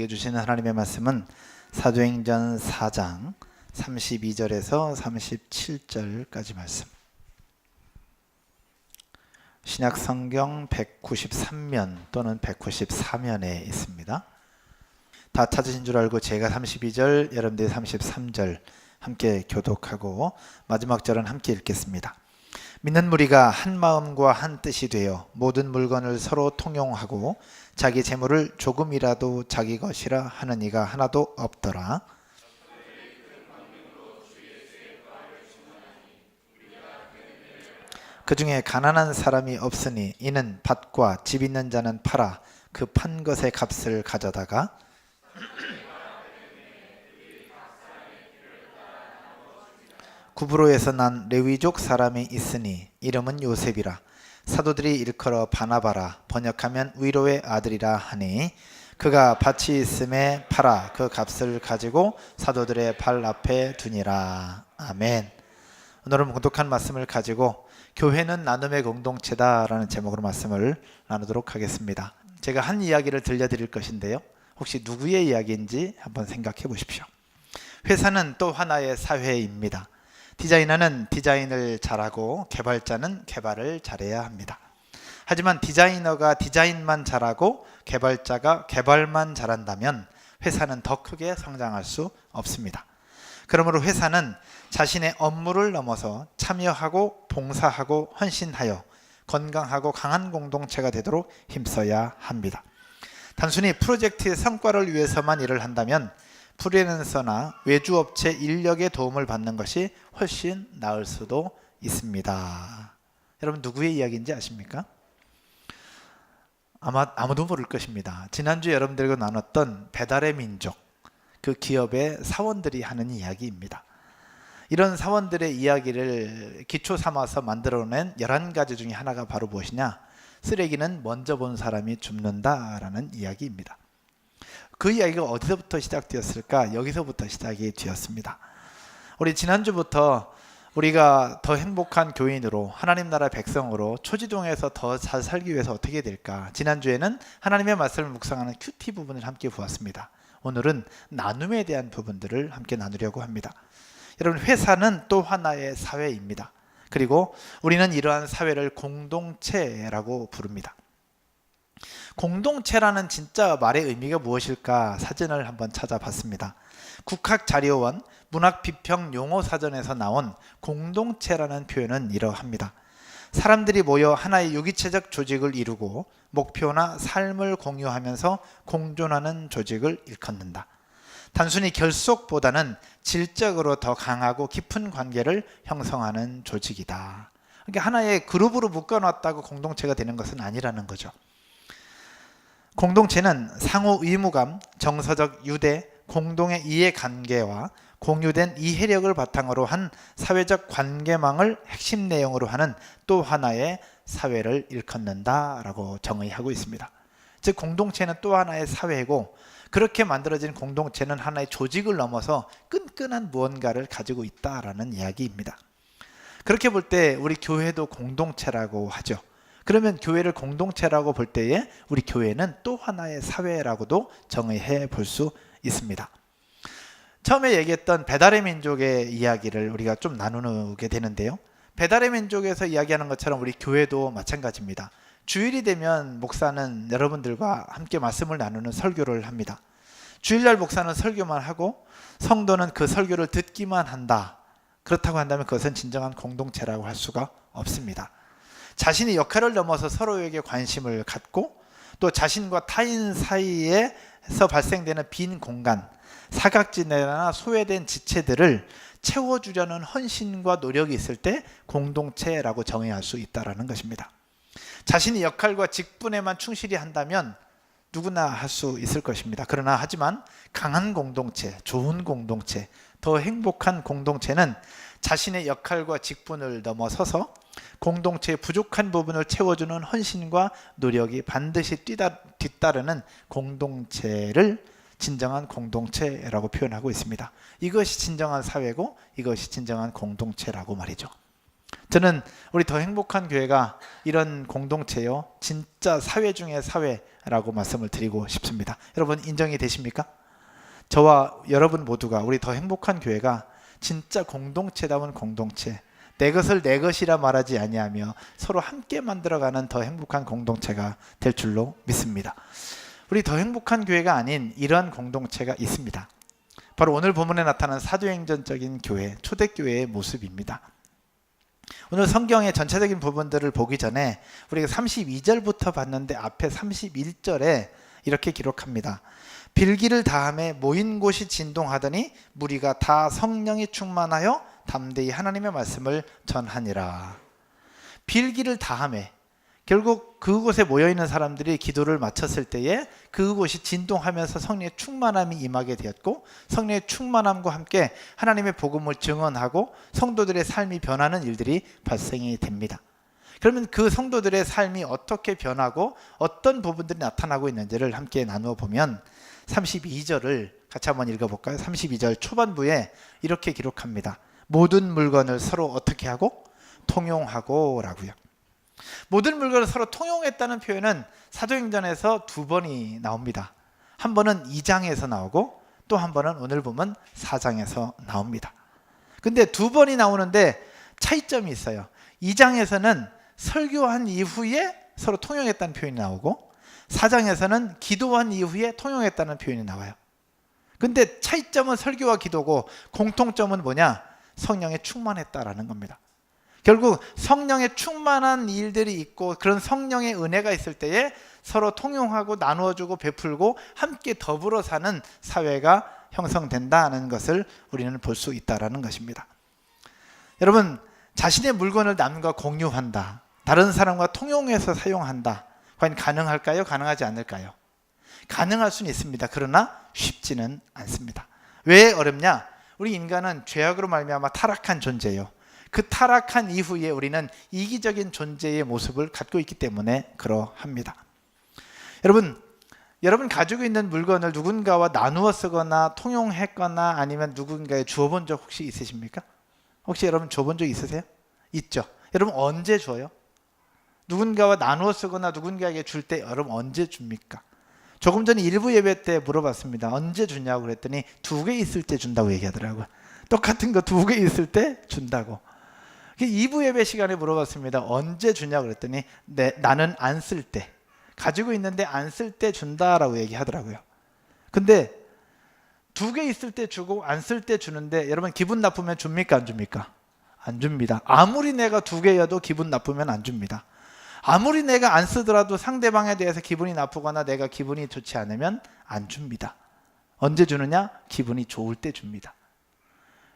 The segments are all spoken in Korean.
우리에게 주시는 하나님의 말씀은 사도행전 4장 32절에서 37절까지 말씀. 신약성경 193면 또는 194면에 있습니다. 다 찾으신 줄 알고 제가 32절, 여러분들이 33절 함께 교독하고 마지막 절은 함께 읽겠습니다. 믿는 무리가 한 마음과 한 뜻이 되어 모든 물건을 서로 통용하고 자기 재물을 조금이라도 자기 것이라 하는 이가 하나도 없더라. 그 중에 가난한 사람이 없으니 이는 밭과 집 있는 자는 팔아 그 판 것의 값을 가져다가 구브로에서 난 레위족 사람이 있으니 이름은 요셉이라. 사도들이 일컬어 바나바라, 번역하면 위로의 아들이라 하니 그가 밭이 있음에 팔아 그 값을 가지고 사도들의 발 앞에 두니라. 아멘. 오늘은 공독한 말씀을 가지고 교회는 나눔의 공동체다라는 제목으로 말씀을 나누도록 하겠습니다. 제가 한 이야기를 들려드릴 것인데요, 혹시 누구의 이야기인지 한번 생각해 보십시오. 회사는 또 하나의 사회입니다. 디자이너는 디자인을 잘하고 개발자는 개발을 잘해야 합니다. 하지만 디자이너가 디자인만 잘하고 개발자가 개발만 잘한다면 회사는 더 크게 성장할 수 없습니다. 그러므로 회사는 자신의 업무를 넘어서 참여하고 봉사하고 헌신하여 건강하고 강한 공동체가 되도록 힘써야 합니다. 단순히 프로젝트의 성과를 위해서만 일을 한다면 프리랜서나 외주업체 인력의 도움을 받는 것이 훨씬 나을 수도 있습니다. 여러분 누구의 이야기인지 아십니까? 아마 아무도 모를 것입니다. 지난주에 여러분들과 나눴던 배달의 민족, 그 기업의 사원들이 하는 이야기입니다. 이런 사원들의 이야기를 기초 삼아서 만들어낸 11가지 중에 하나가 바로 무엇이냐? 쓰레기는 먼저 본 사람이 줍는다라는 이야기입니다. 그 이야기가 어디서부터 시작되었을까? 여기서부터 시작이 되었습니다. 우리 지난주부터 우리가 더 행복한 교인으로, 하나님 나라 백성으로 초지동에서 더 잘 살기 위해서 어떻게 될까? 지난주에는 하나님의 말씀을 묵상하는 큐티 부분을 함께 보았습니다. 오늘은 나눔에 대한 부분들을 함께 나누려고 합니다. 여러분, 회사는 또 하나의 사회입니다. 그리고 우리는 이러한 사회를 공동체라고 부릅니다. 공동체라는 진짜 말의 의미가 무엇일까? 사전을 한번 찾아봤습니다. 국학자료원 문학비평용어사전에서 나온 공동체라는 표현은 이러합니다. 사람들이 모여 하나의 유기체적 조직을 이루고 목표나 삶을 공유하면서 공존하는 조직을 일컫는다. 단순히 결속보다는 질적으로 더 강하고 깊은 관계를 형성하는 조직이다. 그러니까 하나의 그룹으로 묶어놨다고 공동체가 되는 것은 아니라는 거죠. 공동체는 상호 의무감, 정서적 유대, 공동의 이해관계와 공유된 이해력을 바탕으로 한 사회적 관계망을 핵심 내용으로 하는 또 하나의 사회를 일컫는다라고 정의하고 있습니다. 즉 공동체는 또 하나의 사회고, 그렇게 만들어진 공동체는 하나의 조직을 넘어서 끈끈한 무언가를 가지고 있다라는 이야기입니다. 그렇게 볼 때 우리 교회도 공동체라고 하죠. 그러면 교회를 공동체라고 볼 때에 우리 교회는 또 하나의 사회라고도 정의해 볼 수 있습니다. 처음에 얘기했던 배달의 민족의 이야기를 우리가 좀 나누게 되는데요, 배달의 민족에서 이야기하는 것처럼 우리 교회도 마찬가지입니다. 주일이 되면 목사는 여러분들과 함께 말씀을 나누는 설교를 합니다. 주일날 목사는 설교만 하고 성도는 그 설교를 듣기만 한다. 그렇다고 한다면 그것은 진정한 공동체라고 할 수가 없습니다. 자신의 역할을 넘어서 서로에게 관심을 갖고 또 자신과 타인 사이에서 발생되는 빈 공간, 사각지대나 소외된 지체들을 채워주려는 헌신과 노력이 있을 때 공동체라고 정의할 수 있다는 것입니다. 자신의 역할과 직분에만 충실히 한다면 누구나 할 수 있을 것입니다. 그러나 하지만 강한 공동체, 좋은 공동체, 더 행복한 공동체는 자신의 역할과 직분을 넘어서서 공동체의 부족한 부분을 채워주는 헌신과 노력이 반드시 뒤따르는 공동체를 진정한 공동체라고 표현하고 있습니다. 이것이 진정한 사회고 이것이 진정한 공동체라고 말이죠. 저는 우리 더 행복한 교회가 이런 공동체요, 진짜 사회 중의 사회라고 말씀을 드리고 싶습니다. 여러분 인정이 되십니까? 저와 여러분 모두가 우리 더 행복한 교회가 진짜 공동체다운 공동체, 내 것을 내 것이라 말하지 아니하며 서로 함께 만들어가는 더 행복한 공동체가 될 줄로 믿습니다. 우리 더 행복한 교회가 아닌 이러한 공동체가 있습니다. 바로 오늘 본문에 나타난 사도행전적인 교회, 초대교회의 모습입니다. 오늘 성경의 전체적인 부분들을 보기 전에 우리가 32절부터 봤는데 앞에 31절에 이렇게 기록합니다. 빌기를 다함에 모인 곳이 진동하더니 무리가 다 성령이 충만하여 담대히 하나님의 말씀을 전하니라. 빌기를 다함에, 결국 그곳에 모여있는 사람들이 기도를 마쳤을 때에 그곳이 진동하면서 성령의 충만함이 임하게 되었고, 성령의 충만함과 함께 하나님의 복음을 증언하고 성도들의 삶이 변하는 일들이 발생이 됩니다. 그러면 그 성도들의 삶이 어떻게 변하고 어떤 부분들이 나타나고 있는지를 함께 나누어 보면 32절을 같이 한번 읽어볼까요? 32절 초반부에 이렇게 기록합니다. 모든 물건을 서로 어떻게 하고? 통용하고 라고요. 모든 물건을 서로 통용했다는 표현은 사도행전에서 두 번이 나옵니다. 한 번은 2장에서 나오고 또 한 번은 오늘 보면 4장에서 나옵니다. 근데 두 번이 나오는데 차이점이 있어요. 2장에서는 설교한 이후에 서로 통용했다는 표현이 나오고 4장에서는 기도한 이후에 통용했다는 표현이 나와요. 근데 차이점은 설교와 기도고 공통점은 뭐냐? 성령에 충만했다라는 겁니다. 결국 성령에 충만한 일들이 있고 그런 성령의 은혜가 있을 때에 서로 통용하고 나누어주고 베풀고 함께 더불어 사는 사회가 형성된다는 것을 우리는 볼 수 있다는 것입니다. 여러분, 자신의 물건을 남과 공유한다, 다른 사람과 통용해서 사용한다, 과연 가능할까요? 가능하지 않을까요? 가능할 수는 있습니다. 그러나 쉽지는 않습니다. 왜 어렵냐? 우리 인간은 죄악으로 말미암아 타락한 존재예요. 그 타락한 이후에 우리는 이기적인 존재의 모습을 갖고 있기 때문에 그러합니다. 여러분 가지고 있는 물건을 누군가와 나누어 쓰거나 통용했거나 아니면 누군가에 주어본 적 혹시 있으십니까? 혹시 여러분 줘본 적 있으세요? 있죠. 여러분 언제 줘요? 누군가와 나누어 쓰거나 누군가에게 줄 때 여러분 언제 줍니까? 조금 전에 일부 예배 때 물어봤습니다. 언제 주냐고 그랬더니 2개 있을 때 준다고 얘기하더라고요. 똑같은 거 2개 있을 때 준다고. 2부 예배 시간에 물어봤습니다. 언제 주냐고 그랬더니 나는 안 쓸 때, 가지고 있는데 안 쓸 때 준다라고 얘기하더라고요. 근데 2개 있을 때 주고 안 쓸 때 주는데 여러분 기분 나쁘면 줍니까 안 줍니까? 안 줍니다. 아무리 내가 2개여도 기분 나쁘면 안 줍니다. 아무리 내가 안 쓰더라도 상대방에 대해서 기분이 나쁘거나 내가 기분이 좋지 않으면 안 줍니다. 언제 주느냐? 기분이 좋을 때 줍니다.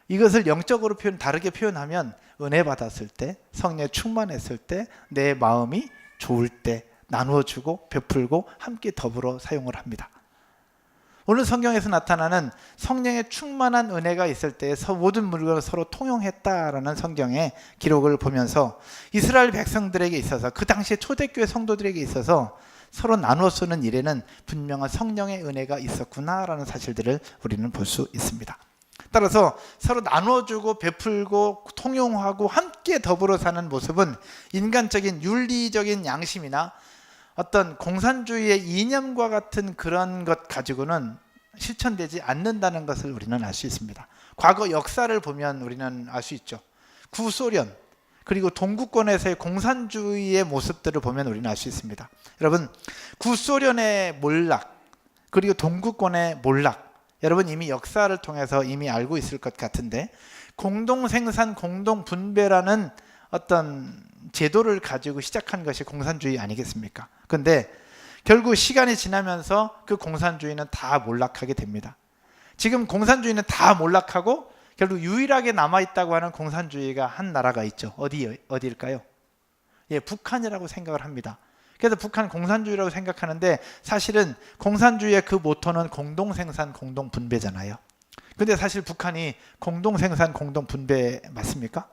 이것을 영적으로 다르게 표현하면 은혜 받았을 때, 성령에 충만했을 때, 내 마음이 좋을 때 나누어 주고 베풀고 함께 더불어 사용을 합니다. 오늘 성경에서 나타나는 성령의 충만한 은혜가 있을 때 모든 물건을 서로 통용했다라는 성경의 기록을 보면서 이스라엘 백성들에게 있어서 그 당시에 초대교회 성도들에게 있어서 서로 나누어 쓰는 일에는 분명한 성령의 은혜가 있었구나라는 사실들을 우리는 볼 수 있습니다. 따라서 서로 나누어주고 베풀고 통용하고 함께 더불어 사는 모습은 인간적인 윤리적인 양심이나 어떤 공산주의의 이념과 같은 그런 것 가지고는 실천되지 않는다는 것을 우리는 알 수 있습니다. 과거 역사를 보면 우리는 알 수 있죠. 구소련 그리고 동구권에서의 공산주의의 모습들을 보면 우리는 알 수 있습니다. 여러분, 구소련의 몰락 그리고 동구권의 몰락, 여러분 이미 역사를 통해서 이미 알고 있을 것 같은데, 공동생산 공동분배라는 어떤 제도를 가지고 시작한 것이 공산주의 아니겠습니까? 근데 결국 시간이 지나면서 그 공산주의는 다 몰락하게 됩니다. 지금 공산주의는 다 몰락하고 결국 유일하게 남아있다고 하는 공산주의가 한 나라가 있죠. 어디일까요? 예, 북한이라고 생각을 합니다. 그래서 북한 공산주의라고 생각하는데 사실은 공산주의의 그 모토는 공동생산 공동분배잖아요. 근데 사실 북한이 공동생산 공동분배 맞습니까?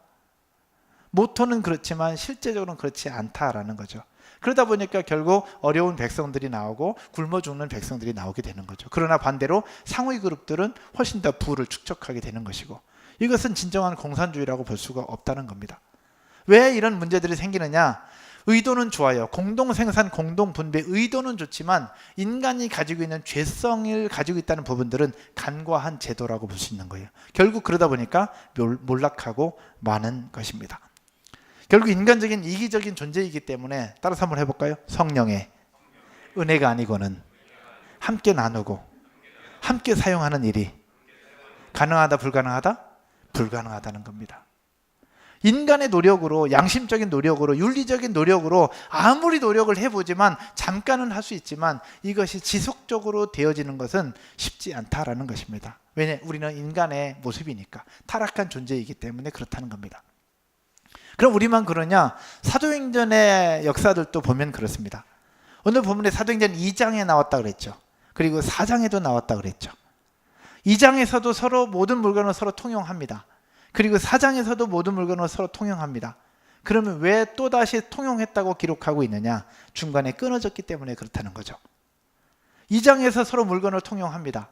모토는 그렇지만 실제적으로는 그렇지 않다라는 거죠. 그러다 보니까 결국 어려운 백성들이 나오고 굶어 죽는 백성들이 나오게 되는 거죠. 그러나 반대로 상위 그룹들은 훨씬 더 부를 축적하게 되는 것이고, 이것은 진정한 공산주의라고 볼 수가 없다는 겁니다. 왜 이런 문제들이 생기느냐? 의도는 좋아요. 공동생산, 공동분배 의도는 좋지만 인간이 가지고 있는 죄성을 가지고 있다는 부분들은 간과한 제도라고 볼 수 있는 거예요. 결국 그러다 보니까 몰락하고 마는 것입니다. 결국 인간적인 이기적인 존재이기 때문에 따라서 한번 해볼까요? 성령의 은혜가 아니고는 함께 나누고 함께 사용하는 일이 가능하다, 불가능하다? 불가능하다는 겁니다. 인간의 노력으로, 양심적인 노력으로, 윤리적인 노력으로 아무리 노력을 해보지만 잠깐은 할 수 있지만 이것이 지속적으로 되어지는 것은 쉽지 않다라는 것입니다. 왜냐? 우리는 인간의 모습이니까, 타락한 존재이기 때문에 그렇다는 겁니다. 그럼 우리만 그러냐? 사도행전의 역사들도 보면 그렇습니다. 오늘 본문에 사도행전 2장에 나왔다 그랬죠. 그리고 4장에도 나왔다 그랬죠. 2장에서도 서로 모든 물건을 서로 통용합니다. 그리고 4장에서도 모든 물건을 서로 통용합니다. 그러면 왜 또다시 통용했다고 기록하고 있느냐? 중간에 끊어졌기 때문에 그렇다는 거죠. 2장에서 서로 물건을 통용합니다.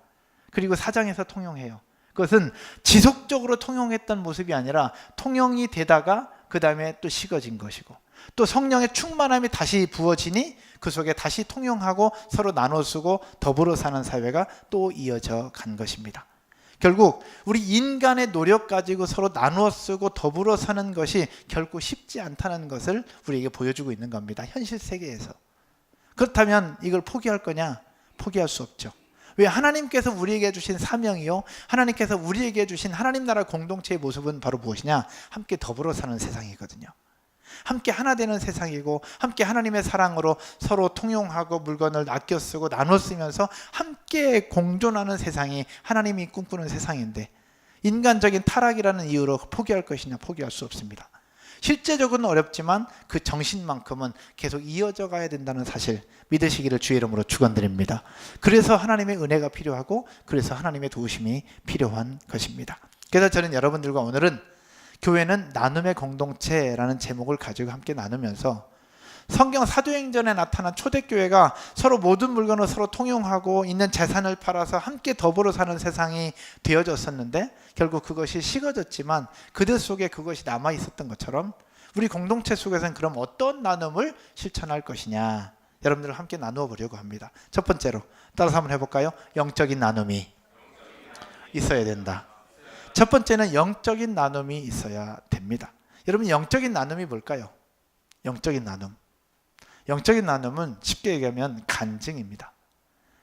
그리고 4장에서 통용해요. 그것은 지속적으로 통용했던 모습이 아니라 통용이 되다가 그 다음에 또 식어진 것이고, 또 성령의 충만함이 다시 부어지니 그 속에 다시 통용하고 서로 나눠 쓰고 더불어 사는 사회가 또 이어져 간 것입니다. 결국 우리 인간의 노력 가지고 서로 나누어 쓰고 더불어 사는 것이 결코 쉽지 않다는 것을 우리에게 보여주고 있는 겁니다. 현실 세계에서. 그렇다면 이걸 포기할 거냐? 포기할 수 없죠. 왜? 하나님께서 우리에게 주신 사명이요, 하나님께서 우리에게 주신 하나님 나라 공동체의 모습은 바로 무엇이냐? 함께 더불어 사는 세상이거든요. 함께 하나 되는 세상이고, 함께 하나님의 사랑으로 서로 통용하고 물건을 아껴 쓰고 나눠 쓰면서 함께 공존하는 세상이 하나님이 꿈꾸는 세상인데, 인간적인 타락이라는 이유로 포기할 것이냐? 포기할 수 없습니다. 실제적으로는 어렵지만 그 정신만큼은 계속 이어져 가야 된다는 사실 믿으시기를 주의 이름으로 축원드립니다. 그래서 하나님의 은혜가 필요하고, 그래서 하나님의 도우심이 필요한 것입니다. 그래서 저는 여러분들과 오늘은 교회는 나눔의 공동체라는 제목을 가지고 함께 나누면서 성경 사도행전에 나타난 초대교회가 서로 모든 물건을 서로 통용하고 있는 재산을 팔아서 함께 더불어 사는 세상이 되어졌었는데, 결국 그것이 식어졌지만 그들 속에 그것이 남아 있었던 것처럼 우리 공동체 속에서는 그럼 어떤 나눔을 실천할 것이냐, 여러분들과 함께 나누어 보려고 합니다. 첫 번째로 따라서 한번 해볼까요? 영적인 나눔이 있어야 된다. 첫 번째는 영적인 나눔이 있어야 됩니다. 여러분, 영적인 나눔이 뭘까요? 영적인 나눔. 영적인 나눔은 쉽게 얘기하면 간증입니다.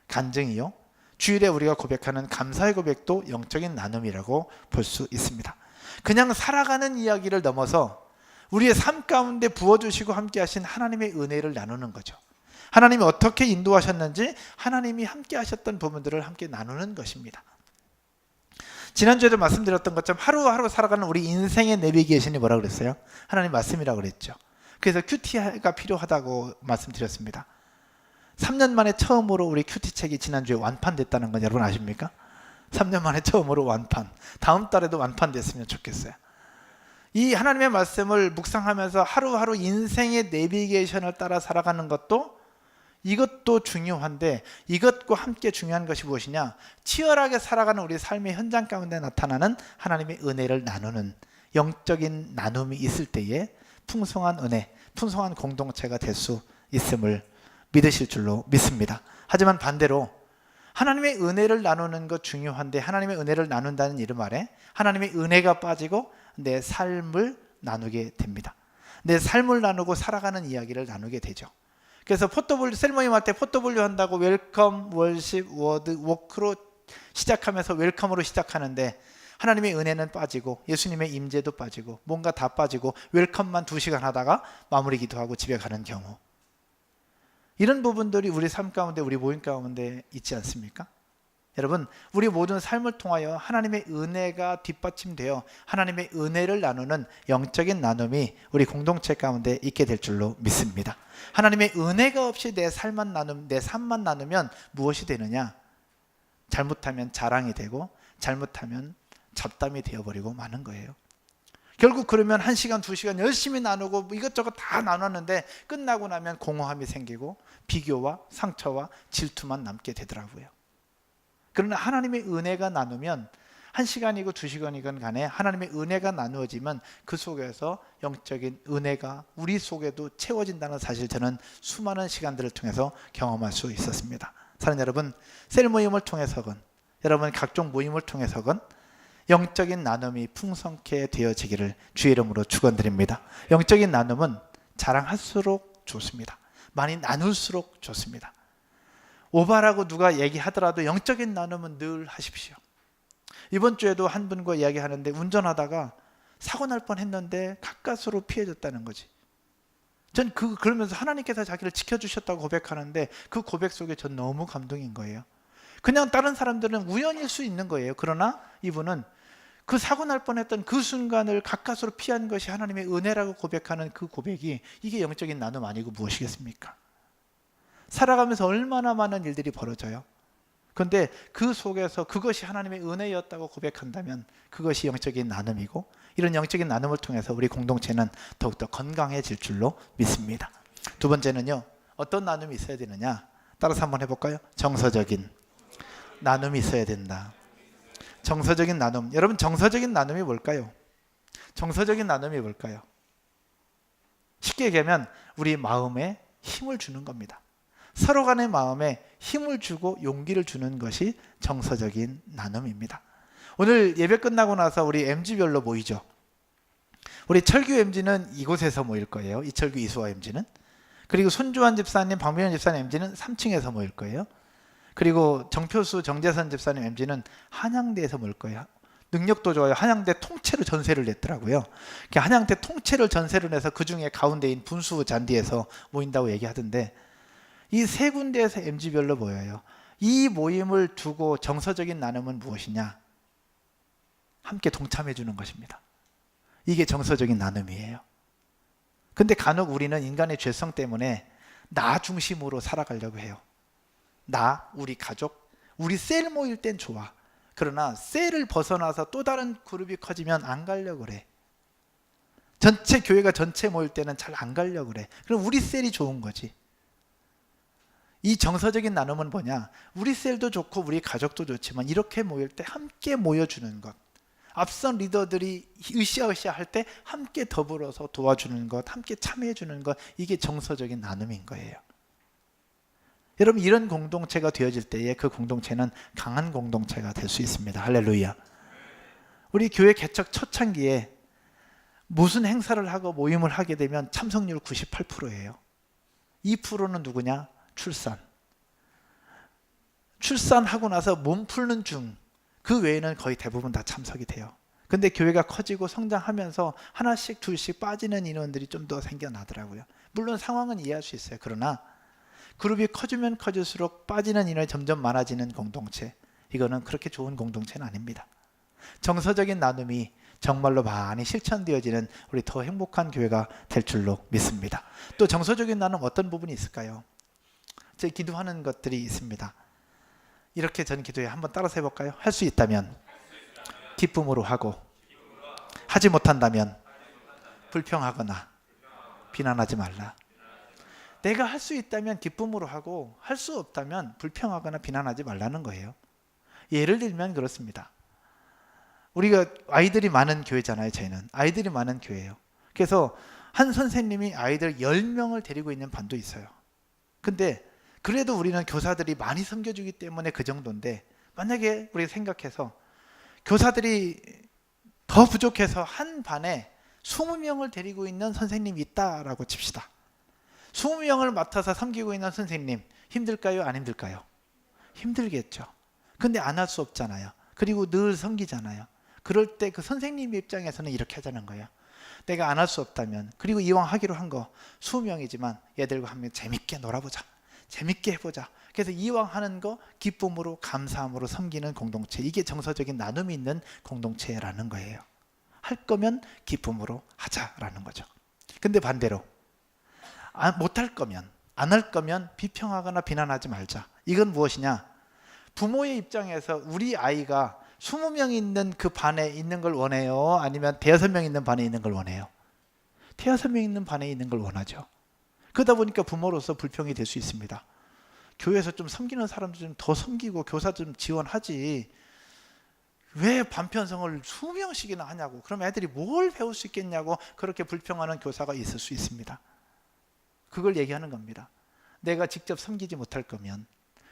간증이요. 주일에 우리가 고백하는 감사의 고백도 영적인 나눔이라고 볼 수 있습니다. 그냥 살아가는 이야기를 넘어서 우리의 삶 가운데 부어주시고 함께 하신 하나님의 은혜를 나누는 거죠. 하나님이 어떻게 인도하셨는지, 하나님이 함께 하셨던 부분들을 함께 나누는 것입니다. 지난주에도 말씀드렸던 것처럼 하루하루 살아가는 우리 인생의 내비게이션이 뭐라고 그랬어요? 하나님 말씀이라고 그랬죠. 그래서 큐티가 필요하다고 말씀드렸습니다. 3년 만에 처음으로 우리 큐티 책이 지난주에 완판됐다는 건 여러분 아십니까? 3년 만에 처음으로 완판. 다음 달에도 완판됐으면 좋겠어요. 이 하나님의 말씀을 묵상하면서 하루하루 인생의 내비게이션을 따라 살아가는 것도, 이것도 중요한데, 이것과 함께 중요한 것이 무엇이냐? 치열하게 살아가는 우리 삶의 현장 가운데 나타나는 하나님의 은혜를 나누는 영적인 나눔이 있을 때에 풍성한 은혜, 풍성한 공동체가 될 수 있음을 믿으실 줄로 믿습니다. 하지만 반대로 하나님의 은혜를 나누는 것 중요한데, 하나님의 은혜를 나눈다는 이름 아래 하나님의 은혜가 빠지고 내 삶을 나누게 됩니다. 내 삶을 나누고 살아가는 이야기를 나누게 되죠. 그래서 포토볼류, 셀모임 할 때 포토볼류 한다고 웰컴, 월십, 워드, 워크로 시작하면서 웰컴으로 시작하는데, 하나님의 은혜는 빠지고 예수님의 임재도 빠지고 뭔가 다 빠지고 웰컴만 2시간 하다가 마무리 기도하고 집에 가는 경우, 이런 부분들이 우리 삶 가운데, 우리 모임 가운데 있지 않습니까? 여러분, 우리 모든 삶을 통하여 하나님의 은혜가 뒷받침되어 하나님의 은혜를 나누는 영적인 나눔이 우리 공동체 가운데 있게 될 줄로 믿습니다. 하나님의 은혜가 없이 내 삶만 나누면 무엇이 되느냐? 잘못하면 자랑이 되고, 잘못하면 잡담이 되어버리고 마는 거예요. 결국 그러면 1시간, 2시간 열심히 나누고 이것저것 다 나눴는데 끝나고 나면 공허함이 생기고 비교와 상처와 질투만 남게 되더라고요. 그러나 하나님의 은혜가 나누면 1시간이고 2시간이건 간에 하나님의 은혜가 나누어지면 그 속에서 영적인 은혜가 우리 속에도 채워진다는 사실 저는 수많은 시간들을 통해서 경험할 수 있었습니다. 사랑하는 여러분, 셀 모임을 통해서건 여러분 각종 모임을 통해서건 영적인 나눔이 풍성케 되어지기를 주의 이름으로 축원드립니다. 영적인 나눔은 자랑할수록 좋습니다. 많이 나눌수록 좋습니다. 오바라고 누가 얘기하더라도 영적인 나눔은 늘 하십시오. 이번 주에도 한 분과 이야기하는데 운전하다가 사고 날 뻔했는데 가까스로 피해졌다는 거지. 전 그러면서 하나님께서 자기를 지켜주셨다고 고백하는데 그 고백 속에 전 너무 감동인 거예요. 그냥 다른 사람들은 우연일 수 있는 거예요. 그러나 이분은 그 사고 날 뻔했던 그 순간을 가까스로 피한 것이 하나님의 은혜라고 고백하는 그 고백이 이게 영적인 나눔 아니고 무엇이겠습니까? 살아가면서 얼마나 많은 일들이 벌어져요. 그런데 그 속에서 그것이 하나님의 은혜였다고 고백한다면 그것이 영적인 나눔이고 이런 영적인 나눔을 통해서 우리 공동체는 더욱더 건강해질 줄로 믿습니다. 두 번째는요. 어떤 나눔이 있어야 되느냐? 따라서 한번 해볼까요? 정서적인 나눔이 있어야 된다. 정서적인 나눔. 여러분 정서적인 나눔이 뭘까요? 정서적인 나눔이 뭘까요? 쉽게 얘기하면 우리 마음에 힘을 주는 겁니다. 서로 간의 마음에 힘을 주고 용기를 주는 것이 정서적인 나눔입니다. 오늘 예배 끝나고 나서 우리 MG별로 모이죠. 우리 철규 MG는 이곳에서 모일 거예요. 이철규 이수와 MG는. 그리고 손주환 집사님, 박민현 집사님 MG는 3층에서 모일 거예요. 그리고 정표수, 정재선 집사님 MG는 한양대에서 모일 거예요. 능력도 좋아요. 한양대 통째로 전세를 냈더라고요. 한양대 통째로 전세를 내서 그 중에 가운데인 분수 잔디에서 모인다고 얘기하던데 이 세 군데에서 MG별로 모여요. 이 모임을 두고 정서적인 나눔은 무엇이냐? 함께 동참해 주는 것입니다. 이게 정서적인 나눔이에요. 근데 간혹 우리는 인간의 죄성 때문에 나 중심으로 살아가려고 해요. 나, 우리 가족, 우리 셀 모일 땐 좋아. 그러나 셀을 벗어나서 또 다른 그룹이 커지면 안 가려고 그래. 전체 교회가 전체 모일 때는 잘 안 가려고 그래. 그럼 우리 셀이 좋은 거지. 이 정서적인 나눔은 뭐냐? 우리 셀도 좋고 우리 가족도 좋지만 이렇게 모일 때 함께 모여주는 것. 앞선 리더들이 으쌰으쌰 할 때 함께 더불어서 도와주는 것, 함께 참여해 주는 것, 이게 정서적인 나눔인 거예요. 여러분 이런 공동체가 되어질 때에 그 공동체는 강한 공동체가 될 수 있습니다. 할렐루야. 우리 교회 개척 초창기에 무슨 행사를 하고 모임을 하게 되면 참석률 98%예요. 2%는 누구냐? 출산하고 나서 몸 푸는 중, 그 외에는 거의 대부분 다 참석이 돼요. 근데 교회가 커지고 성장하면서 하나씩 둘씩 빠지는 인원들이 좀 더 생겨나더라고요. 물론 상황은 이해할 수 있어요. 그러나 그룹이 커지면 커질수록 빠지는 인원이 점점 많아지는 공동체, 이거는 그렇게 좋은 공동체는 아닙니다. 정서적인 나눔이 정말로 많이 실천되어지는 우리 더 행복한 교회가 될 줄로 믿습니다. 또 정서적인 나눔 어떤 부분이 있을까요? 제 기도하는 것들이 있습니다. 이렇게 전 기도해 한번 따라서 해볼까요? 할 수 있다면 기쁨으로 하고, 하지 못한다면 불평하거나 비난하지 말라. 내가 할 수 있다면 기쁨으로 하고 할 수 없다면 불평하거나 비난하지 말라는 거예요. 예를 들면 그렇습니다. 우리가 아이들이 많은 교회잖아요. 저희는 아이들이 많은 교회예요. 그래서 한 선생님이 아이들 10명을 데리고 있는 반도 있어요. 근데 그래도 우리는 교사들이 많이 섬겨주기 때문에 그 정도인데, 만약에 우리가 생각해서 교사들이 더 부족해서 한 반에 20명을 데리고 있는 선생님이 있다라고 칩시다. 20명을 맡아서 섬기고 있는 선생님 힘들까요? 안 힘들까요? 힘들겠죠. 근데 안 할 수 없잖아요. 그리고 늘 섬기잖아요. 그럴 때 그 선생님 입장에서는 이렇게 하자는 거예요. 내가 안 할 수 없다면, 그리고 이왕 하기로 한 거 20명이지만 얘들과 한번 재밌게 놀아보자, 재밌게 해보자. 그래서 이왕 하는 거 기쁨으로 감사함으로 섬기는 공동체, 이게 정서적인 나눔이 있는 공동체라는 거예요. 할 거면 기쁨으로 하자라는 거죠. 근데 반대로 못할 거면, 안 할 거면 비평하거나 비난하지 말자. 이건 무엇이냐? 부모의 입장에서 우리 아이가 20명 있는 그 반에 있는 걸 원해요? 아니면 대여섯 명 있는 반에 있는 걸 원해요? 대여섯 명 있는 반에 있는 걸 원하죠. 그러다 보니까 부모로서 불평이 될 수 있습니다. 교회에서 좀 섬기는 사람도 좀 더 섬기고 교사 좀 지원하지, 왜 반편성을 수명씩이나 하냐고, 그럼 애들이 뭘 배울 수 있겠냐고 그렇게 불평하는 교사가 있을 수 있습니다. 그걸 얘기하는 겁니다. 내가 직접 섬기지 못할 거면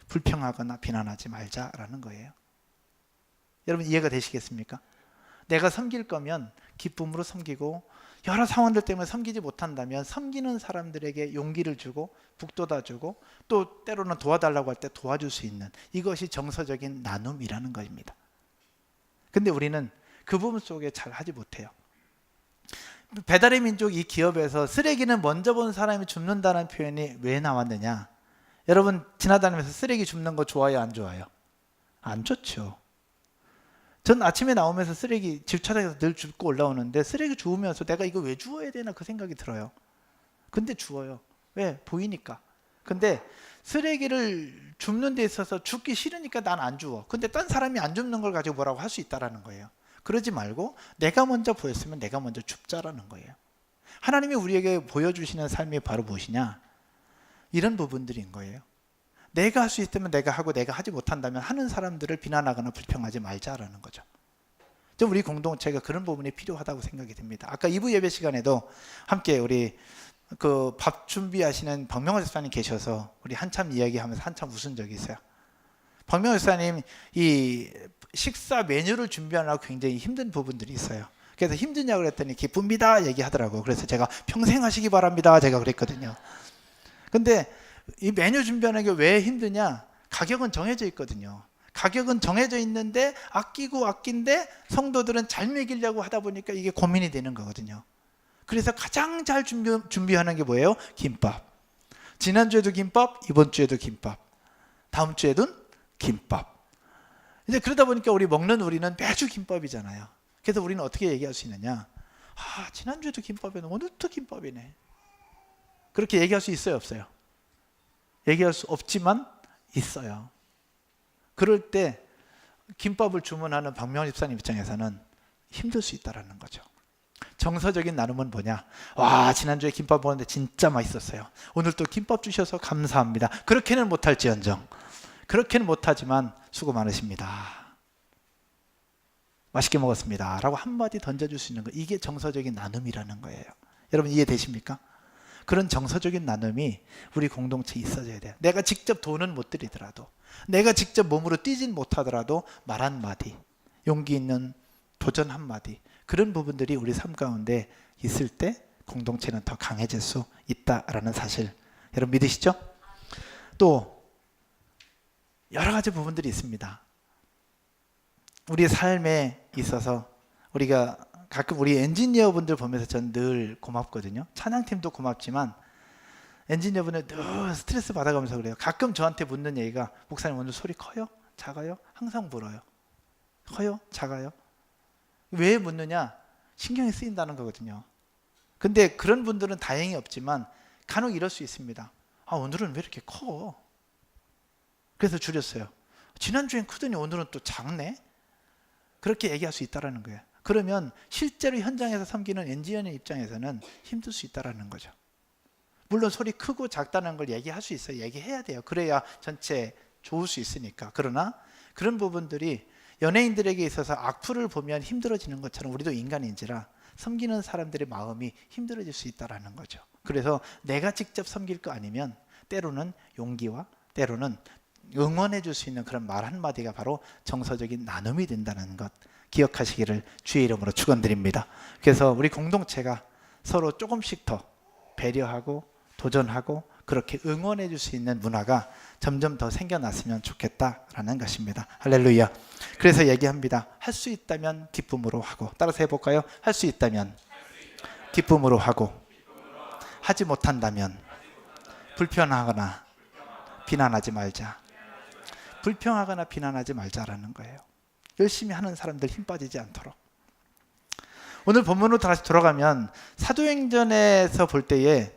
불평하거나 비난하지 말자라는 거예요. 여러분 이해가 되시겠습니까? 내가 섬길 거면 기쁨으로 섬기고, 여러 상황들 때문에 섬기지 못한다면 섬기는 사람들에게 용기를 주고 북돋아주고, 또 때로는 도와달라고 할 때 도와줄 수 있는, 이것이 정서적인 나눔이라는 것입니다. 근데 우리는 그 부분 속에 잘 하지 못해요. 배달의 민족 이 기업에서 쓰레기는 먼저 본 사람이 줍는다는 표현이 왜 나왔느냐? 여러분 지나다니면서 쓰레기 줍는 거 좋아요, 안 좋아요? 안 좋죠. 전 아침에 나오면서 쓰레기 주차장에서 늘 줍고 올라오는데, 쓰레기 주우면서 내가 이거 왜 주워야 되나 그 생각이 들어요. 근데 주워요. 왜? 보이니까. 근데 쓰레기를 줍는 데 있어서 줍기 싫으니까 난 안 주워. 근데 딴 사람이 안 줍는 걸 가지고 뭐라고 할 수 있다라는 거예요. 그러지 말고 내가 먼저 보였으면 내가 먼저 줍자라는 거예요. 하나님이 우리에게 보여주시는 삶이 바로 무엇이냐? 이런 부분들인 거예요. 내가 할 수 있다면 내가 하고, 내가 하지 못한다면 하는 사람들을 비난하거나 불평하지 말자라는 거죠. 좀 우리 공동체가 그런 부분이 필요하다고 생각이 듭니다. 아까 2부 예배 시간에도 함께 우리 그 밥 준비하시는 박명호 집사님 계셔서 우리 한참 이야기하면서 한참 웃은 적이 있어요. 박명호 집사님 이 식사 메뉴를 준비하느라고 굉장히 힘든 부분들이 있어요. 그래서 힘드냐고 그랬더니 기쁩니다 얘기하더라고요. 그래서 제가 평생 하시기 바랍니다 제가 그랬거든요. 근데 이 메뉴 준비하는 게 왜 힘드냐? 가격은 정해져 있거든요. 가격은 정해져 있는데 아낀데 성도들은 잘 먹이려고 하다 보니까 이게 고민이 되는 거거든요. 그래서 가장 잘 준비하는 게 뭐예요? 김밥. 지난주에도 김밥, 이번 주에도 김밥, 다음 주에도 김밥. 이제 그러다 보니까 우리는 매주 김밥이잖아요. 그래서 우리는 어떻게 얘기할 수 있느냐? 지난주에도 김밥이네, 오늘도 김밥이네. 그렇게 얘기할 수 있어요, 없어요? 얘기할 수 없지만 있어요. 그럴 때 김밥을 주문하는 박명호 집사님 입장에서는 힘들 수 있다는 거죠. 정서적인 나눔은 뭐냐? 지난주에 김밥 먹었는데 진짜 맛있었어요. 오늘 또 김밥 주셔서 감사합니다. 그렇게는 못할지언정, 그렇게는 못하지만 수고 많으십니다, 맛있게 먹었습니다 라고 한마디 던져줄 수 있는 거, 이게 정서적인 나눔이라는 거예요. 여러분 이해되십니까? 그런 정서적인 나눔이 우리 공동체에 있어져야 돼요. 내가 직접 돈은 못 드리더라도, 내가 직접 몸으로 뛰진 못하더라도 말 한마디, 용기 있는 도전 한마디, 그런 부분들이 우리 삶 가운데 있을 때 공동체는 더 강해질 수 있다라는 사실, 여러분 믿으시죠? 또 여러 가지 부분들이 있습니다. 우리 삶에 있어서 우리가 가끔 우리 엔지니어분들 보면서 전 늘 고맙거든요. 찬양팀도 고맙지만 엔지니어분들 늘 스트레스 받아가면서 그래요. 가끔 저한테 묻는 얘기가, 목사님 오늘 소리 커요? 작아요? 항상 물어요. 커요? 작아요? 왜 묻느냐? 신경이 쓰인다는 거거든요. 근데 그런 분들은 다행히 없지만 간혹 이럴 수 있습니다. 오늘은 왜 이렇게 커? 그래서 줄였어요. 지난주엔 크더니 오늘은 또 작네? 그렇게 얘기할 수 있다는 거예요. 그러면 실제로 현장에서 섬기는 엔지니어 입장에서는 힘들 수 있다는 거죠. 물론 소리 크고 작다는 걸 얘기할 수 있어요. 얘기해야 돼요. 그래야 전체 좋을 수 있으니까. 그러나 그런 부분들이 연예인들에게 있어서 악플을 보면 힘들어지는 것처럼 우리도 인간인지라 섬기는 사람들의 마음이 힘들어질 수 있다는 거죠. 그래서 내가 직접 섬길 거 아니면 때로는 용기와 때로는 응원해 줄 수 있는 그런 말 한마디가 바로 정서적인 나눔이 된다는 것 기억하시기를 주의 이름으로 축원드립니다. 그래서 우리 공동체가 서로 조금씩 더 배려하고 도전하고 그렇게 응원해 줄 수 있는 문화가 점점 더 생겨났으면 좋겠다라는 것입니다. 할렐루야. 그래서 얘기합니다. 할 수 있다면 기쁨으로 하고, 따라서 해볼까요? 할 수 있다면 기쁨으로 하고, 하지 못한다면 불편하거나 비난하지 말자. 불평하거나 비난하지 말자라는 거예요. 열심히 하는 사람들 힘 빠지지 않도록. 오늘 본문으로 다시 돌아가면 사도행전에서 볼 때에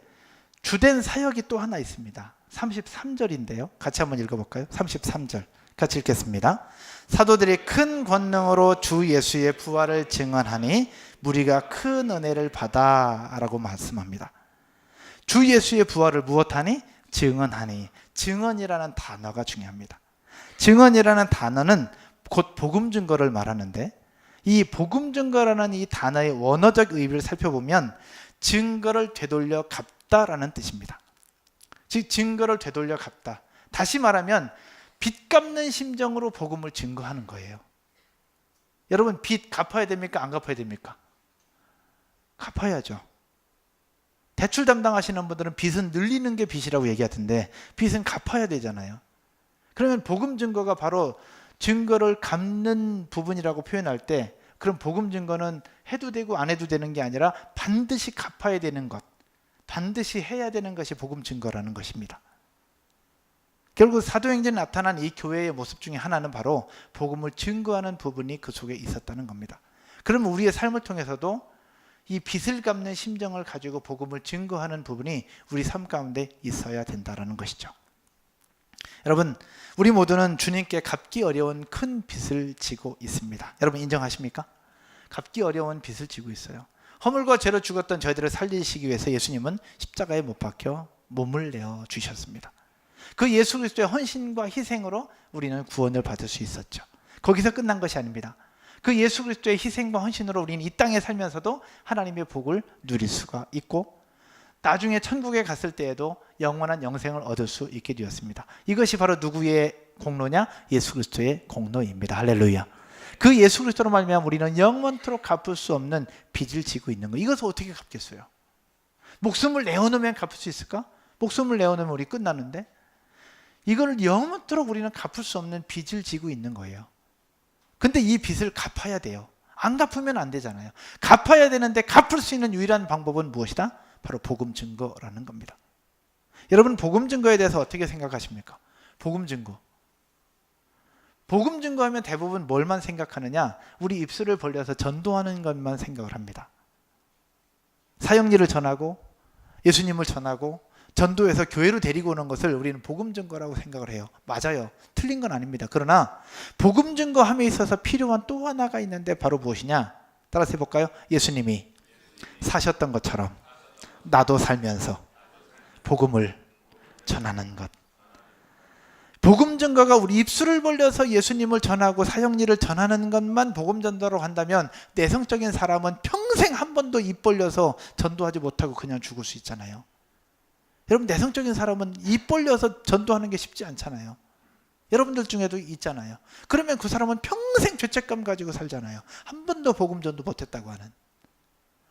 주된 사역이 또 하나 있습니다. 33절인데요. 같이 한번 읽어볼까요? 33절 같이 읽겠습니다. 사도들이 큰 권능으로 주 예수의 부활을 증언하니 무리가 큰 은혜를 받아 라고 말씀합니다. 주 예수의 부활을 무엇하니? 증언하니. 증언이라는 단어가 중요합니다. 증언이라는 단어는 곧 복음 증거를 말하는데, 이 복음 증거라는 이 단어의 원어적 의미를 살펴보면 증거를 되돌려 갚다라는 뜻입니다. 즉 증거를 되돌려 갚다. 다시 말하면 빚 갚는 심정으로 복음을 증거하는 거예요. 여러분, 빚 갚아야 됩니까? 안 갚아야 됩니까? 갚아야죠. 대출 담당하시는 분들은 빚은 늘리는 게 빚이라고 얘기하던데 빚은 갚아야 되잖아요. 그러면 복음 증거가 바로 증거를 갚는 부분이라고 표현할 때, 그럼 복음 증거는 해도 되고 안 해도 되는 게 아니라 반드시 갚아야 되는 것, 반드시 해야 되는 것이 복음 증거라는 것입니다. 결국 사도행전에 나타난 이 교회의 모습 중에 하나는 바로 복음을 증거하는 부분이 그 속에 있었다는 겁니다. 그러면 우리의 삶을 통해서도 이 빚을 갚는 심정을 가지고 복음을 증거하는 부분이 우리 삶 가운데 있어야 된다는 것이죠. 여러분, 우리 모두는 주님께 갚기 어려운 큰 빚을 지고 있습니다. 여러분 인정하십니까? 갚기 어려운 빚을 지고 있어요. 허물과 죄로 죽었던 저희들을 살리시기 위해서 예수님은 십자가에 못 박혀 몸을 내어 주셨습니다. 그 예수 그리스도의 헌신과 희생으로 우리는 구원을 받을 수 있었죠. 거기서 끝난 것이 아닙니다. 그 예수 그리스도의 희생과 헌신으로 우리는 이 땅에 살면서도 하나님의 복을 누릴 수가 있고, 나중에 천국에 갔을 때에도 영원한 영생을 얻을 수 있게 되었습니다. 이것이 바로 누구의 공로냐? 예수 그리스도의 공로입니다. 할렐루야. 그 예수 그리스도로 말미암아 우리는 영원토록 갚을 수 없는 빚을 지고 있는 거예요. 이것을 어떻게 갚겠어요? 목숨을 내어놓으면 갚을 수 있을까? 목숨을 내어놓으면 우리 끝나는데, 이걸 영원토록 우리는 갚을 수 없는 빚을 지고 있는 거예요. 근데 이 빚을 갚아야 돼요. 안 갚으면 안 되잖아요. 갚아야 되는데 갚을 수 있는 유일한 방법은 무엇이다? 바로 복음 증거라는 겁니다. 여러분, 복음 증거에 대해서 어떻게 생각하십니까? 복음 증거. 복음 증거하면 대부분 뭘만 생각하느냐? 우리 입술을 벌려서 전도하는 것만 생각을 합니다. 사형리를 전하고 예수님을 전하고 전도해서 교회로 데리고 오는 것을 우리는 복음 증거라고 생각을 해요. 맞아요. 틀린 건 아닙니다. 그러나 복음 증거함에 있어서 필요한 또 하나가 있는데 바로 무엇이냐? 따라서 해볼까요? 예수님이 사셨던 것처럼 나도 살면서 복음을 전하는 것. 복음 증거가 우리 입술을 벌려서 예수님을 전하고 사형리를 전하는 것만 복음 전도라고 한다면, 내성적인 사람은 평생 한 번도 입 벌려서 전도하지 못하고 그냥 죽을 수 있잖아요. 여러분, 내성적인 사람은 입 벌려서 전도하는 게 쉽지 않잖아요. 여러분들 중에도 있잖아요. 그러면 그 사람은 평생 죄책감 가지고 살잖아요. 한 번도 복음 전도 못했다고 하는.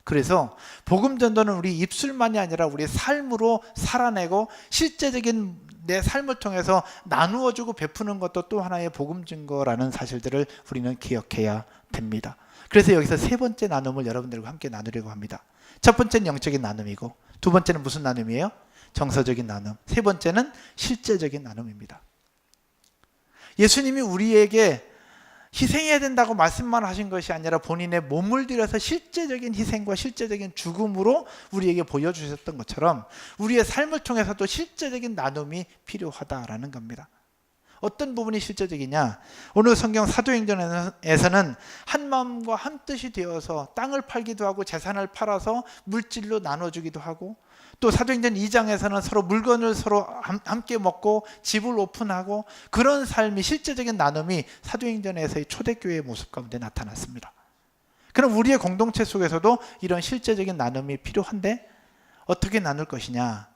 그래서 복음 전도는 우리 입술만이 아니라 우리 삶으로 살아내고 실제적인 내 삶을 통해서 나누어주고 베푸는 것도 또 하나의 복음 증거라는 사실들을 우리는 기억해야 됩니다. 그래서 여기서 세 번째 나눔을 여러분들과 함께 나누려고 합니다. 첫 번째는 영적인 나눔이고, 두 번째는 무슨 나눔이에요? 정서적인 나눔. 세 번째는 실제적인 나눔입니다. 예수님이 우리에게 희생해야 된다고 말씀만 하신 것이 아니라 본인의 몸을 들여서 실제적인 희생과 실제적인 죽음으로 우리에게 보여주셨던 것처럼 우리의 삶을 통해서도 실제적인 나눔이 필요하다라는 겁니다. 어떤 부분이 실제적이냐? 오늘 성경 사도행전에서는 한 마음과 한 뜻이 되어서 땅을 팔기도 하고 재산을 팔아서 물질로 나눠주기도 하고, 또 사도행전 2장에서는 서로 물건을 서로 함께 먹고 집을 오픈하고, 그런 삶이 실제적인 나눔이 사도행전에서의 초대교회의 모습 가운데 나타났습니다. 그럼 우리의 공동체 속에서도 이런 실제적인 나눔이 필요한데 어떻게 나눌 것이냐?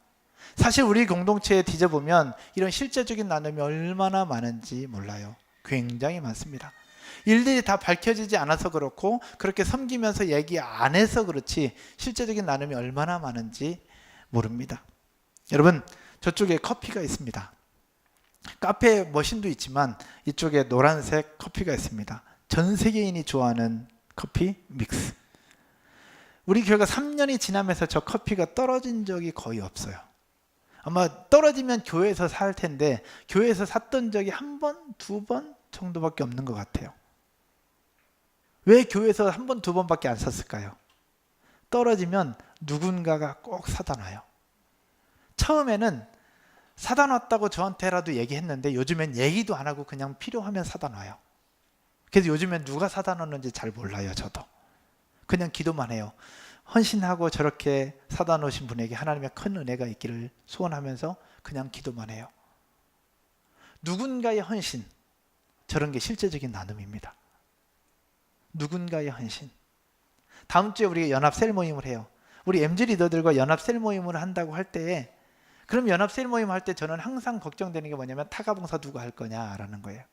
사실 우리 공동체에 뒤져보면 이런 실제적인 나눔이 얼마나 많은지 몰라요. 굉장히 많습니다. 일들이 다 밝혀지지 않아서 그렇고, 그렇게 섬기면서 얘기 안 해서 그렇지 실제적인 나눔이 얼마나 많은지 모릅니다. 여러분, 저쪽에 커피가 있습니다. 카페 머신도 있지만 이쪽에 노란색 커피가 있습니다. 전 세계인이 좋아하는 커피 믹스. 우리 교회가 3년이 지나면서 저 커피가 떨어진 적이 거의 없어요. 아마 떨어지면 교회에서 살 텐데 교회에서 샀던 적이 한 번, 두 번 정도밖에 없는 것 같아요. 왜 교회에서 한 번, 두 번밖에 안 샀을까요? 떨어지면 누군가가 꼭 사다 놔요. 처음에는 사다 놨다고 저한테라도 얘기했는데 요즘엔 얘기도 안 하고 그냥 필요하면 사다 놔요. 그래서 요즘엔 누가 사다 놨는지 잘 몰라요. 저도 그냥 기도만 해요. 헌신하고 저렇게 사다 놓으신 분에게 하나님의 큰 은혜가 있기를 소원하면서 그냥 기도만 해요. 누군가의 헌신, 저런 게 실제적인 나눔입니다. 누군가의 헌신. 다음 주에 우리가 연합 셀 모임을 해요. 우리 MG 리더들과 연합 셀 모임을 한다고 할 때에, 그럼 연합 셀 모임 할 때 저는 항상 걱정되는 게 뭐냐면 타가봉사 누가 할 거냐라는 거예요.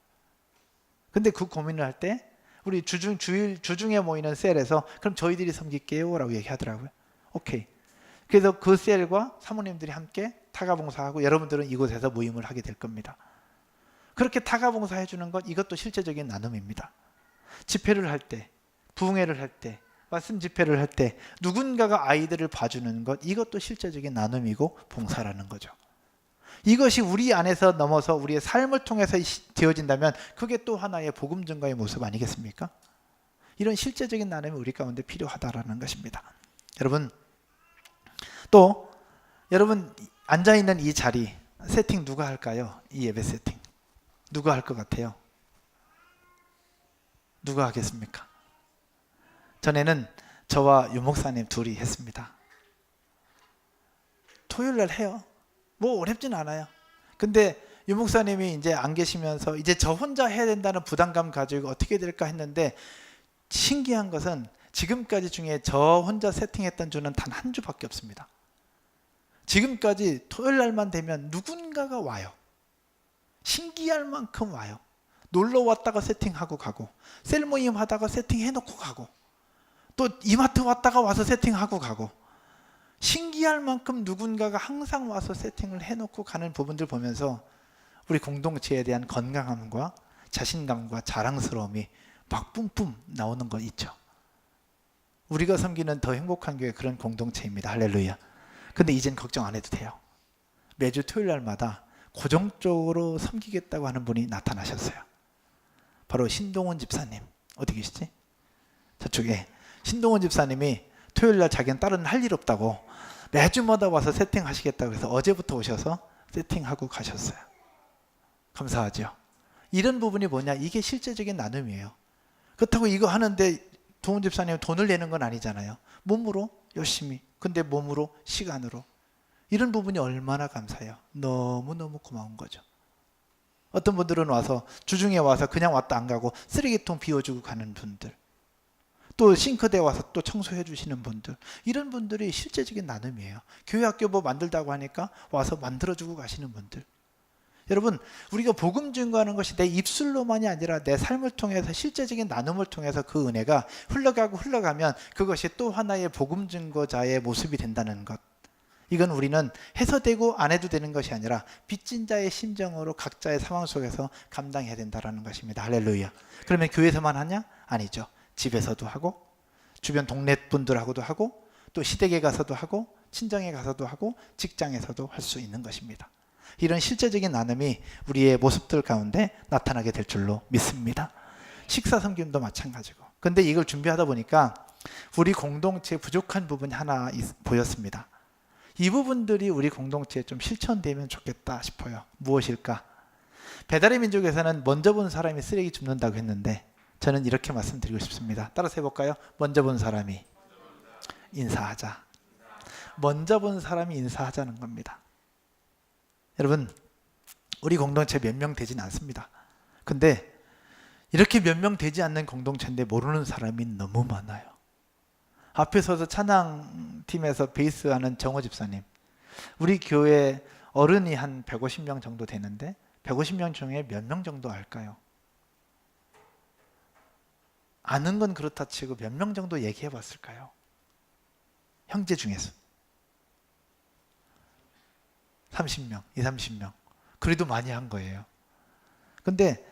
근데 그 고민을 할 때 우리 주중에 모이는 셀에서 그럼 저희들이 섬길게요 라고 얘기하더라고요. 오케이. 그래서 그 셀과 사모님들이 함께 타가봉사하고 여러분들은 이곳에서 모임을 하게 될 겁니다. 그렇게 타가봉사 해주는 것, 이것도 실제적인 나눔입니다. 집회를 할 때, 부흥회를 할 때, 말씀 집회를 할 때 누군가가 아이들을 봐주는 것, 이것도 실제적인 나눔이고 봉사라는 거죠. 이것이 우리 안에서 넘어서 우리의 삶을 통해서 되어진다면 그게 또 하나의 복음 증거의 모습 아니겠습니까? 이런 실제적인 나눔이 우리 가운데 필요하다라는 것입니다. 여러분, 또 여러분 앉아있는 이 자리 세팅 누가 할까요? 이 예배 세팅 누가 할 것 같아요? 누가 하겠습니까? 전에는 저와 유 목사님 둘이 했습니다. 토요일날 해요. 뭐 어렵진 않아요. 근데 유 목사님이 이제 안 계시면서 이제 저 혼자 해야 된다는 부담감 가지고 어떻게 될까 했는데, 신기한 것은 지금까지 중에 저 혼자 세팅했던 주는 단 한 주밖에 없습니다. 지금까지 토요일 날만 되면 누군가가 와요. 신기할 만큼 와요. 놀러 왔다가 세팅하고 가고, 셀 모임 하다가 세팅해놓고 가고, 또 이마트 왔다가 와서 세팅하고 가고, 신기할 만큼 누군가가 항상 와서 세팅을 해놓고 가는 부분들 보면서 우리 공동체에 대한 건강함과 자신감과 자랑스러움이 막 뿜뿜 나오는 거 있죠. 우리가 섬기는 더 행복한 교회, 그런 공동체입니다. 할렐루야. 근데 이젠 걱정 안 해도 돼요. 매주 토요일 날마다 고정적으로 섬기겠다고 하는 분이 나타나셨어요. 바로 신동원 집사님. 어디 계시지? 저쪽에 신동원 집사님이 토요일 날 자기는 다른 할 일 없다고 매주마다 와서 세팅하시겠다고 해서 어제부터 오셔서 세팅하고 가셨어요. 감사하죠. 이런 부분이 뭐냐? 이게 실제적인 나눔이에요. 그렇다고 이거 하는데 동원 집사님 돈을 내는 건 아니잖아요. 몸으로 열심히, 근데 몸으로, 시간으로. 이런 부분이 얼마나 감사해요. 너무너무 고마운 거죠. 어떤 분들은 와서 주중에 와서 그냥 왔다 안 가고 쓰레기통 비워주고 가는 분들, 또 싱크대에 와서 또 청소해 주시는 분들, 이런 분들이 실제적인 나눔이에요. 교회 학교 뭐 만들다고 하니까 와서 만들어주고 가시는 분들. 여러분, 우리가 복음 증거하는 것이 내 입술로만이 아니라 내 삶을 통해서 실제적인 나눔을 통해서 그 은혜가 흘러가면 그것이 또 하나의 복음 증거자의 모습이 된다는 것. 이건 우리는 해서 되고 안 해도 되는 것이 아니라 빚진 자의 심정으로 각자의 상황 속에서 감당해야 된다는 것입니다. 할렐루야. 그러면 교회에서만 하냐? 아니죠. 집에서도 하고, 주변 동네 분들하고도 하고, 또 시댁에 가서도 하고, 친정에 가서도 하고, 직장에서도 할 수 있는 것입니다. 이런 실제적인 나눔이 우리의 모습들 가운데 나타나게 될 줄로 믿습니다. 식사 섬김도 마찬가지고. 근데 이걸 준비하다 보니까 우리 공동체에 부족한 부분이 하나 보였습니다. 이 부분들이 우리 공동체에 좀 실천되면 좋겠다 싶어요. 무엇일까? 배달의 민족에서는 먼저 본 사람이 쓰레기 줍는다고 했는데, 저는 이렇게 말씀드리고 싶습니다. 따라서 해볼까요? 먼저 본 사람이 인사하자. 먼저 본 사람이 인사하자는 겁니다. 여러분, 우리 공동체 몇 명 되진 않습니다. 근데 이렇게 몇 명 되지 않는 공동체인데 모르는 사람이 너무 많아요. 앞에 서서 찬양팀에서 베이스하는 정호 집사님, 우리 교회 어른이 한 150명 정도 되는데 150명 중에 몇 명 정도 알까요? 아는 건 그렇다 치고 몇 명 정도 얘기해 봤을까요? 형제 중에서 30명, 20-30명. 그래도 많이 한 거예요. 근데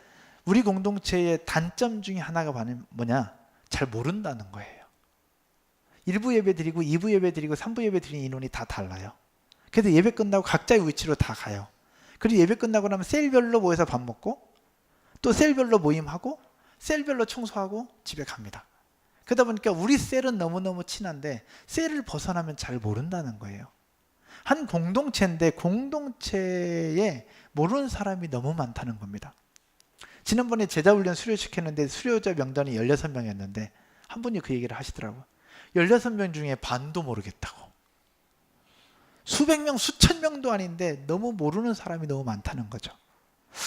우리 공동체의 단점 중에 하나가 뭐냐? 잘 모른다는 거예요. 1부 예배 드리고 2부 예배 드리고 3부 예배 드리는 인원이 다 달라요. 그래서 예배 끝나고 각자의 위치로 다 가요. 그리고 예배 끝나고 나면 셀별로 모여서 밥 먹고, 또 셀별로 모임하고, 셀별로 청소하고 집에 갑니다. 그러다 보니까 우리 셀은 너무너무 친한데 셀을 벗어나면 잘 모른다는 거예요. 한 공동체인데 공동체에 모르는 사람이 너무 많다는 겁니다. 지난번에 제자훈련 수료시켰는데 수료자 명단이 16명이었는데 한 분이 그 얘기를 하시더라고요. 16명 중에 반도 모르겠다고. 수백 명, 수천 명도 아닌데 너무 모르는 사람이 너무 많다는 거죠.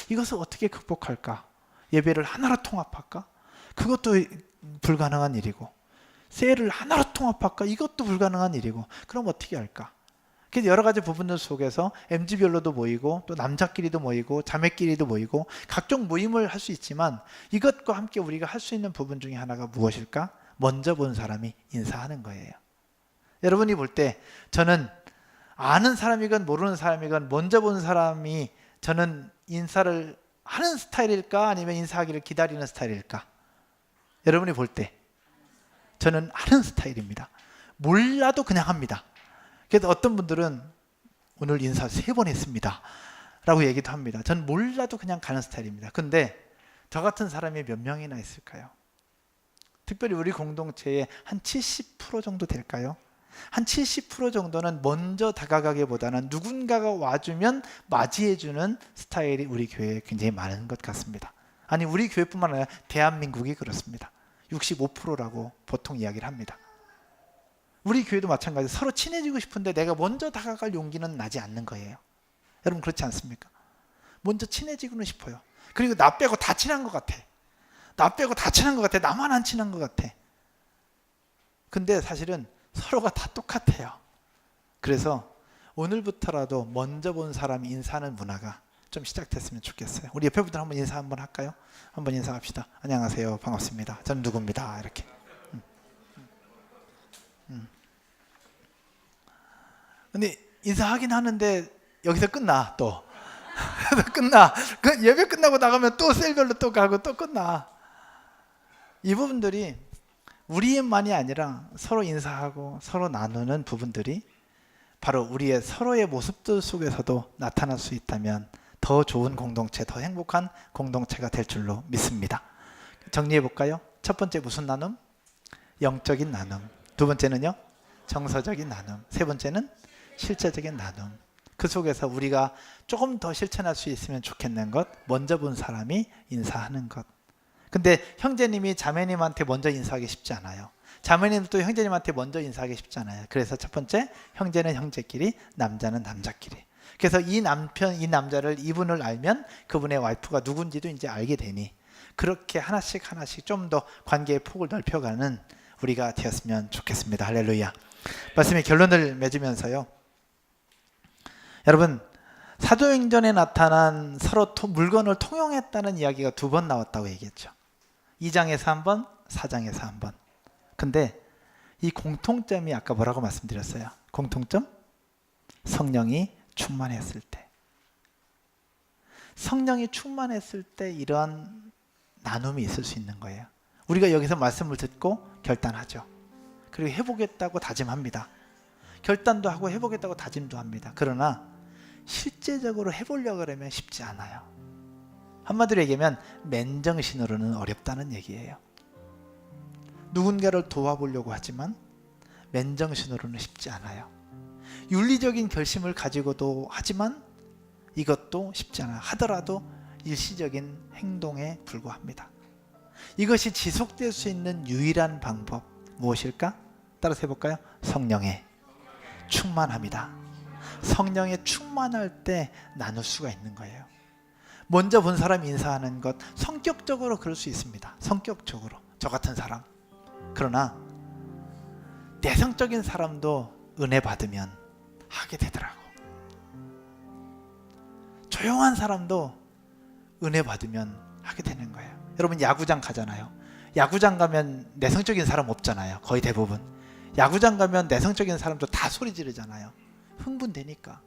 이것을 어떻게 극복할까? 예배를 하나로 통합할까? 그것도 불가능한 일이고, 셀을 하나로 통합할까? 이것도 불가능한 일이고, 그럼 어떻게 할까? 그래서 여러 가지 부분들 속에서 MZ별로도 모이고, 또 남자끼리도 모이고, 자매끼리도 모이고, 각종 모임을 할 수 있지만, 이것과 함께 우리가 할 수 있는 부분 중에 하나가 무엇일까? 먼저 본 사람이 인사하는 거예요. 여러분이 볼 때 저는 아는 사람이건 모르는 사람이건 먼저 본 사람이 저는 인사를 하는 스타일일까? 아니면 인사하기를 기다리는 스타일일까? 여러분이 볼 때 저는 하는 스타일입니다. 몰라도 그냥 합니다. 그래서 어떤 분들은 오늘 인사 3번 했습니다 라고 얘기도 합니다. 저는 몰라도 그냥 가는 스타일입니다. 근데 저 같은 사람이 몇 명이나 있을까요? 특별히 우리 공동체의 한 70% 정도 될까요? 한 70% 정도는 먼저 다가가기보다는 누군가가 와주면 맞이해주는 스타일이 우리 교회에 굉장히 많은 것 같습니다. 아니, 우리 교회뿐만 아니라 대한민국이 그렇습니다. 65%라고 보통 이야기를 합니다. 우리 교회도 마찬가지. 서로 친해지고 싶은데 내가 먼저 다가갈 용기는 나지 않는 거예요. 여러분 그렇지 않습니까? 먼저 친해지고는 싶어요. 그리고 나 빼고 다 친한 것 같아. 나 빼고 다 친한 것 같아. 나만 안 친한 것 같아. 근데 사실은 서로가 다 똑같아요. 그래서 오늘부터라도 먼저 본 사람이 인사하는 문화가 좀 시작됐으면 좋겠어요. 우리 옆에 분들 한번 인사 한번 할까요? 한번 인사합시다. 안녕하세요. 반갑습니다. 저는 누구입니다. 이렇게. 근데 인사하긴 하는데 여기서 끝나 또. 끝나. 예배 끝나고 나가면 또 셀별로 또 가고 또 끝나. 이 부분들이 우리만이 아니라 서로 인사하고 서로 나누는 부분들이 바로 우리의 서로의 모습들 속에서도 나타날 수 있다면 더 좋은 공동체, 더 행복한 공동체가 될 줄로 믿습니다. 정리해 볼까요? 첫 번째 무슨 나눔? 영적인 나눔. 두 번째는요? 정서적인 나눔. 세 번째는 실제적인 나눔. 그 속에서 우리가 조금 더 실천할 수 있으면 좋겠는 것, 먼저 본 사람이 인사하는 것. 근데 형제님이 자매님한테 먼저 인사하기 쉽지 않아요. 자매님도 형제님한테 먼저 인사하기 쉽지 않아요. 그래서 첫 번째, 형제는 형제끼리, 남자는 남자끼리. 그래서 이 남자를, 이분을 알면 그분의 와이프가 누군지도 이제 알게 되니 그렇게 하나씩 좀 더 관계의 폭을 넓혀가는 우리가 되었으면 좋겠습니다. 할렐루야. 말씀의 결론을 맺으면서요. 여러분, 사도행전에 나타난 서로 물건을 통용했다는 이야기가 2번 나왔다고 얘기했죠. 2장에서 한 번, 4장에서 한 번. 근데 이 공통점이 아까 뭐라고 말씀드렸어요? 공통점? 성령이 충만했을 때. 성령이 충만했을 때 이러한 나눔이 있을 수 있는 거예요. 우리가 여기서 말씀을 듣고 결단하죠. 그리고 해보겠다고 다짐합니다. 결단도 하고 해보겠다고 다짐도 합니다. 그러나 실제적으로 해보려고 그러면 쉽지 않아요. 한마디로 얘기하면 맨정신으로는 어렵다는 얘기예요. 누군가를 도와보려고 하지만 맨정신으로는 쉽지 않아요. 윤리적인 결심을 가지고도 하지만 이것도 쉽지 않아요. 하더라도 일시적인 행동에 불과합니다. 이것이 지속될 수 있는 유일한 방법 무엇일까? 따라서 해볼까요? 성령의 충만합니다. 성령에 충만할 때 나눌 수가 있는 거예요. 먼저 본 사람이 인사하는 것, 성격적으로 그럴 수 있습니다. 성격적으로 저 같은 사람. 그러나 내성적인 사람도 은혜 받으면 하게 되더라고. 조용한 사람도 은혜 받으면 하게 되는 거예요. 여러분 야구장 가잖아요. 야구장 가면 내성적인 사람 없잖아요. 거의 대부분. 야구장 가면 내성적인 사람도 다 소리 지르잖아요. 흥분되니까.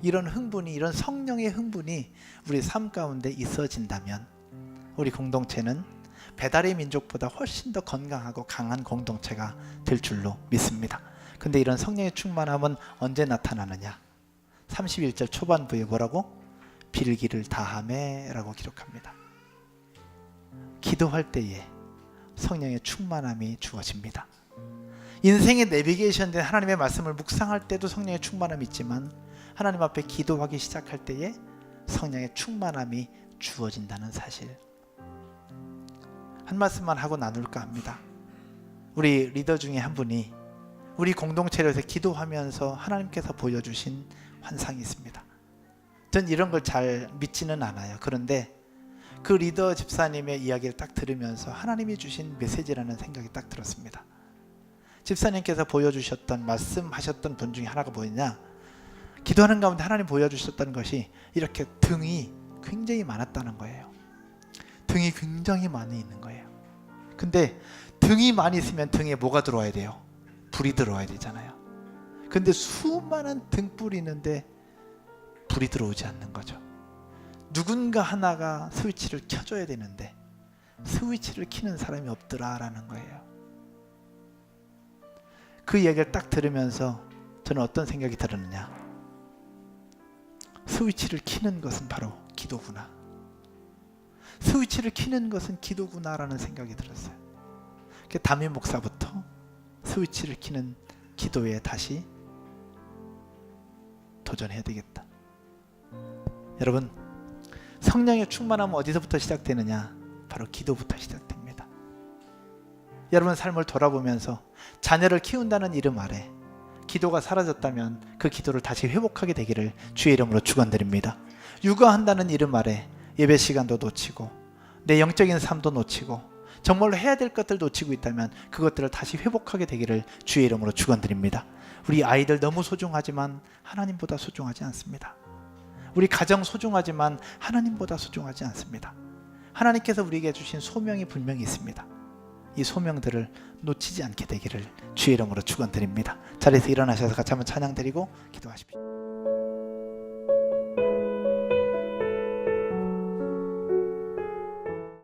이런 흥분이, 이런 성령의 흥분이 우리 삶 가운데 있어진다면 우리 공동체는 배달의 민족보다 훨씬 더 건강하고 강한 공동체가 될 줄로 믿습니다. 근데 이런 성령의 충만함은 언제 나타나느냐? 31절 초반부에 뭐라고? 빌기를 다하매 라고 기록합니다. 기도할 때에 성령의 충만함이 주어집니다. 인생의 내비게이션 된 하나님의 말씀을 묵상할 때도 성령의 충만함이 있지만 하나님 앞에 기도하기 시작할 때에 성령의 충만함이 주어진다는 사실. 한 말씀만 하고 나눌까 합니다. 우리 리더 중에 한 분이 우리 공동체에서 기도하면서 하나님께서 보여주신 환상이 있습니다. 전 이런 걸 잘 믿지는 않아요. 그런데 그 리더 집사님의 이야기를 딱 들으면서 하나님이 주신 메시지라는 생각이 딱 들었습니다. 집사님께서 보여주셨던 말씀하셨던 분 중에 하나가 뭐냐, 기도하는 가운데 하나님 보여주셨던 것이 이렇게 등이 굉장히 많았다는 거예요. 등이 굉장히 많이 있는 거예요. 근데 등이 많이 있으면 등에 뭐가 들어와야 돼요? 불이 들어와야 되잖아요. 근데 수많은 등불이 있는데 불이 들어오지 않는 거죠. 누군가 하나가 스위치를 켜줘야 되는데 스위치를 켜는 사람이 없더라라는 거예요. 그 이야기를 딱 들으면서 저는 어떤 생각이 들었느냐, 스위치를 켜는 것은 바로 기도구나, 스위치를 켜는 것은 기도구나라는 생각이 들었어요. 담임 목사부터 스위치를 켜는 기도에 다시 도전해야 되겠다. 여러분, 성령의 충만함은 어디서부터 시작되느냐? 바로 기도부터 시작됩니다. 여러분 삶을 돌아보면서 자녀를 키운다는 이름 아래 기도가 사라졌다면 그 기도를 다시 회복하게 되기를 주의 이름으로 축원드립니다. 육아한다는 이름 아래 예배 시간도 놓치고 내 영적인 삶도 놓치고 정말로 해야 될 것들 놓치고 있다면 그것들을 다시 회복하게 되기를 주의 이름으로 축원드립니다. 우리 아이들 너무 소중하지만 하나님보다 소중하지 않습니다. 우리 가정 소중하지만 하나님보다 소중하지 않습니다. 하나님께서 우리에게 주신 소명이 분명히 있습니다. 이 소명들을 놓치지 않게 되기를 주의 이름으로 축원드립니다. 자리에서 일어나셔서 같이 한번 찬양 드리고 기도하십시오.